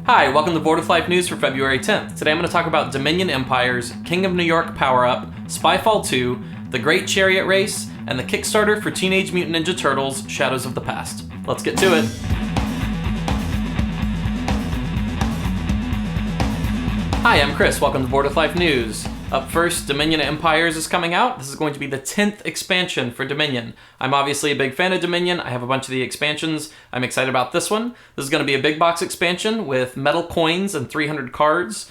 Hi, welcome to Board with Life News for February 10th. Today I'm going to talk about Dominion Empires, King of New York Power-Up, Spyfall 2, the Great Chariot Race, and the Kickstarter for Teenage Mutant Ninja Turtles, Shadows of the Past. Let's get to it. Hi, I'm Chris. Welcome to Board with Life News. Up first, Dominion Empires is coming out. This is going to be the 10th expansion for Dominion. I'm obviously a big fan of Dominion. I have a bunch of the expansions. I'm excited about this one. This is going to be a big box expansion with metal coins and 300 cards.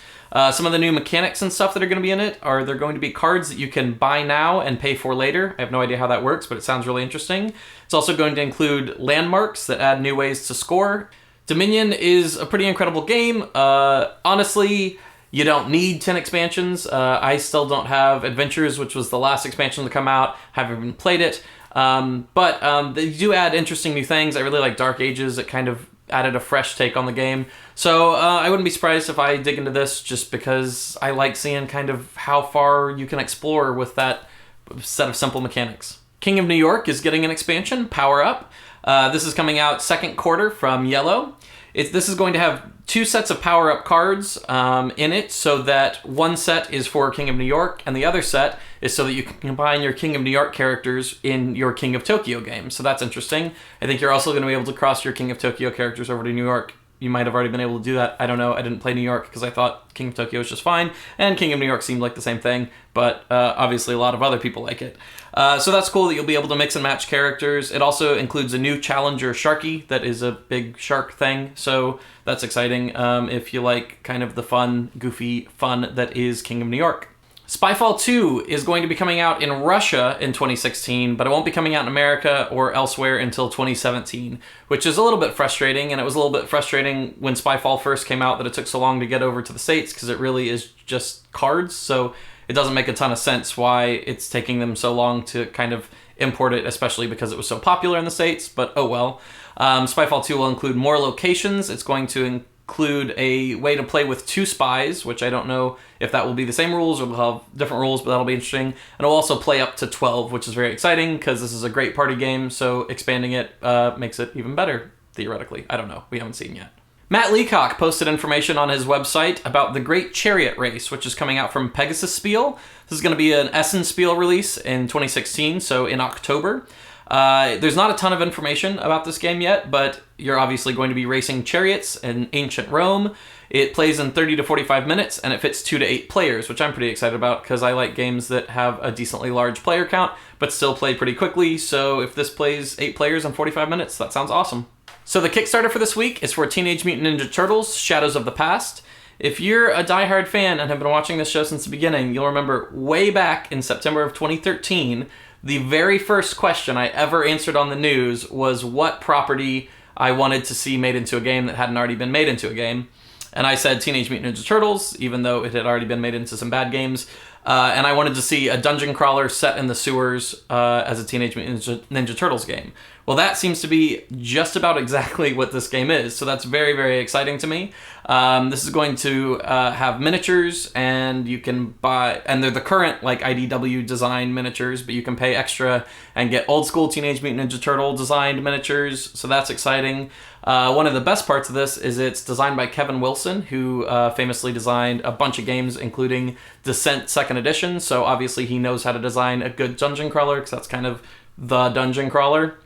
Some of the new mechanics and stuff that are going to be in it are they're going to be cards that you can buy now and pay for later. I have no idea how that works, but it sounds really interesting. It's also going to include landmarks that add new ways to score. Dominion is a pretty incredible game. Honestly, you don't need 10 expansions. I still don't have Adventures, which was the last expansion to come out. Haven't even played it. But they do add interesting new things. I really like Dark Ages. It kind of added a fresh take on the game. So I wouldn't be surprised if I dig into this just because I like seeing kind of how far you can explore with that set of simple mechanics. King of New York is getting an expansion, Power Up. This is coming out second quarter from Yellow. This is going to have two sets of power-up cards in it, so that one set is for King of New York, and the other set is so that you can combine your King of New York characters in your King of Tokyo game. So that's interesting. I think you're also going to be able to cross your King of Tokyo characters over to New York. You might have already been able to do that. I don't know. I didn't play New York because I thought King of Tokyo was just fine, and King of New York seemed like the same thing, but obviously a lot of other people like it. So that's cool that you'll be able to mix and match characters. It also includes a new Challenger Sharky that is a big shark thing, so that's exciting if you like kind of the fun, goofy fun that is King of New York. Spyfall 2 is going to be coming out in Russia in 2016, but it won't be coming out in America or elsewhere until 2017, which is a little bit frustrating, and it was a little bit frustrating when Spyfall first came out that it took so long to get over to the States, because it really is just cards, so it doesn't make a ton of sense why it's taking them so long to kind of import it, especially because it was so popular in the States, but oh well. Spyfall 2 will include more locations. It's going to include a way to play with two spies, which I don't know if that will be the same rules or will have different rules, but that'll be interesting. And it'll also play up to 12, which is very exciting because this is a great party game, so expanding it makes it even better, theoretically. I don't know. We haven't seen yet. Matt Leacock posted information on his website about the Great Chariot Race, which is coming out from Pegasus Spiel. This is going to be an Essen Spiel release in 2016, so in October. There's not a ton of information about this game yet, but you're obviously going to be racing chariots in ancient Rome. It plays in 30 to 45 minutes, and it fits 2 to 8 players, which I'm pretty excited about because I like games that have a decently large player count, but still play pretty quickly. So if this plays 8 players in 45 minutes, that sounds awesome. So the Kickstarter for this week is for Teenage Mutant Ninja Turtles, Shadows of the Past. If you're a diehard fan and have been watching this show since the beginning, you'll remember way back in September of 2013, the very first question I ever answered on the news was what property I wanted to see made into a game that hadn't already been made into a game. And I said Teenage Mutant Ninja Turtles, even though it had already been made into some bad games. And I wanted to see a dungeon crawler set in the sewers as a Teenage Mutant Ninja Turtles game. Well, that seems to be just about exactly what this game is, so that's very, very exciting to me. This is going to have miniatures, and you can buy, and they're the current like IDW design miniatures, but you can pay extra and get old school Teenage Mutant Ninja Turtle designed miniatures, so that's exciting. One of the best parts of this is it's designed by Kevin Wilson, who famously designed a bunch of games, including Descent 2nd Edition, so obviously he knows how to design a good dungeon crawler, because that's kind of the dungeon crawler.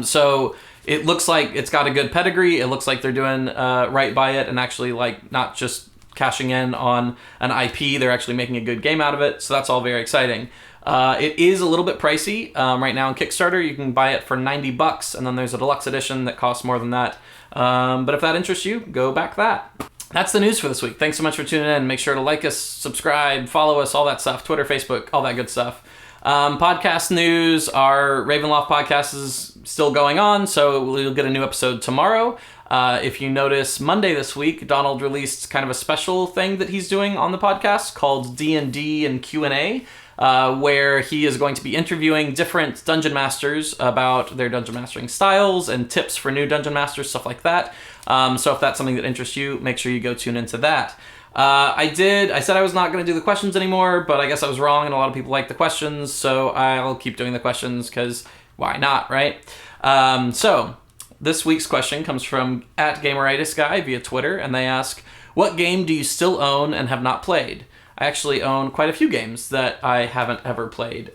So it looks like it's got a good pedigree. It looks like they're doing right by it and actually like not just cashing in on an IP. They're actually making a good game out of it. So that's all very exciting. It is a little bit pricey right now on Kickstarter. You can buy it for $90, and then there's a deluxe edition that costs more than that. But if that interests you, go back that. That's the news for this week. Thanks so much for tuning in. Make sure to like us, subscribe, follow us, all that stuff. Twitter, Facebook, all that good stuff. Podcast news, our Ravenloft podcast is still going on, so we'll get a new episode tomorrow. If you notice, Monday this week, Donald released kind of a special thing that he's doing on the podcast called D&D and Q&A, where he is going to be interviewing different dungeon masters about their dungeon mastering styles and tips for new dungeon masters, stuff like that. So if that's something that interests you, make sure you go tune into that. I said I was not going to do the questions anymore, but I guess I was wrong, and a lot of people like the questions, so I'll keep doing the questions, because why not, right? So This week's question comes from @GameritisGuy via Twitter, and they ask, what game do you still own and have not played? I actually own quite a few games that I haven't ever played,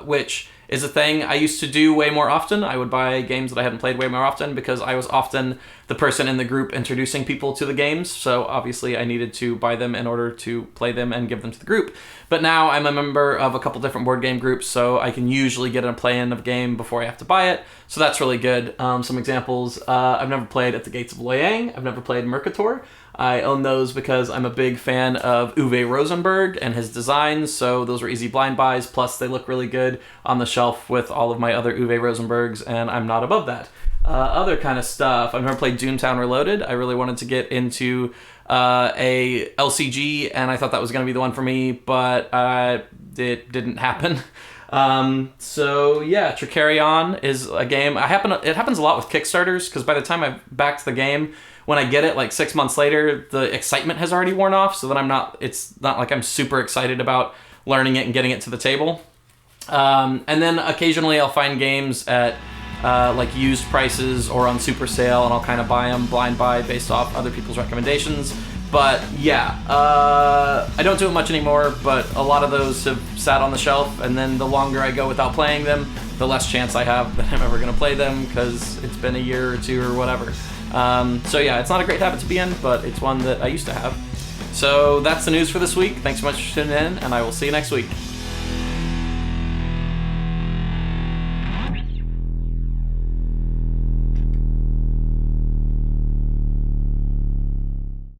which is a thing I used to do way more often. I would buy games that I hadn't played way more often because I was often the person in the group introducing people to the games, so obviously I needed to buy them in order to play them and give them to the group. But now I'm a member of a couple different board game groups, so I can usually get a play-in of a game before I have to buy it, so that's really good. Some examples, I've never played At the Gates of Loyang, I've never played Mercator. I own those because I'm a big fan of Uwe Rosenberg and his designs, so those were easy blind buys, plus they look really good on the shelf with all of my other Uwe Rosenbergs, and I'm not above that. Other kind of stuff, I've never played Doomtown Reloaded. I really wanted to get into a LCG, and I thought that was going to be the one for me, but it didn't happen. So yeah, Tricarion is a game. It happens a lot with Kickstarters, because by the time I've backed the game, when I get it like 6 months later, the excitement has already worn off, so that it's not like I'm super excited about learning it and getting it to the table. And then occasionally I'll find games at like used prices or on super sale, and I'll kind of buy them blind buy based off other people's recommendations. But yeah, I don't do it much anymore, but a lot of those have sat on the shelf, and then the longer I go without playing them, the less chance I have that I'm ever going to play them, because it's been a year or two or whatever. So yeah, it's not a great habit to be in, but it's one that I used to have. So that's the news for this week. Thanks so much for tuning in, and I will see you next week.